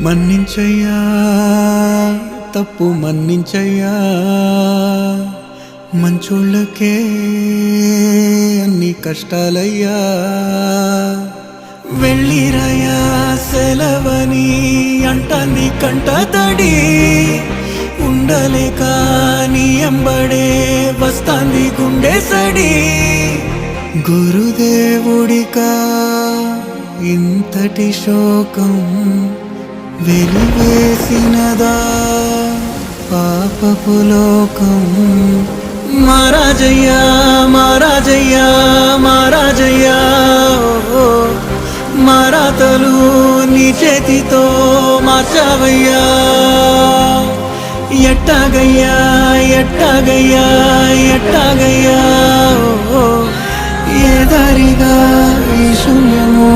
మన్నించయ్యా తప్పు మన్నించయ్యా మంచోళ్ళకే అన్ని కష్టాలయ్యా వెళ్ళిరయ్యా సెలవని అంటాంది కంట తడి ఉండలేక నీ ఎంబడే వస్తాంది గుండె సడి గురుదేవుడికా ఇంతటి శోకం వెలివేసినదా పాపపు లోకం మహారాజయ్యా మహారాజయ్యా మహారాజయ్యా మారాతలు నీ చేతితో మార్చావయ్యా ఎట్టాగయ్యా ఎట్టాగయ్యా ఎట్టాగయ్యా ఏ దారిగా ఈ శూన్యము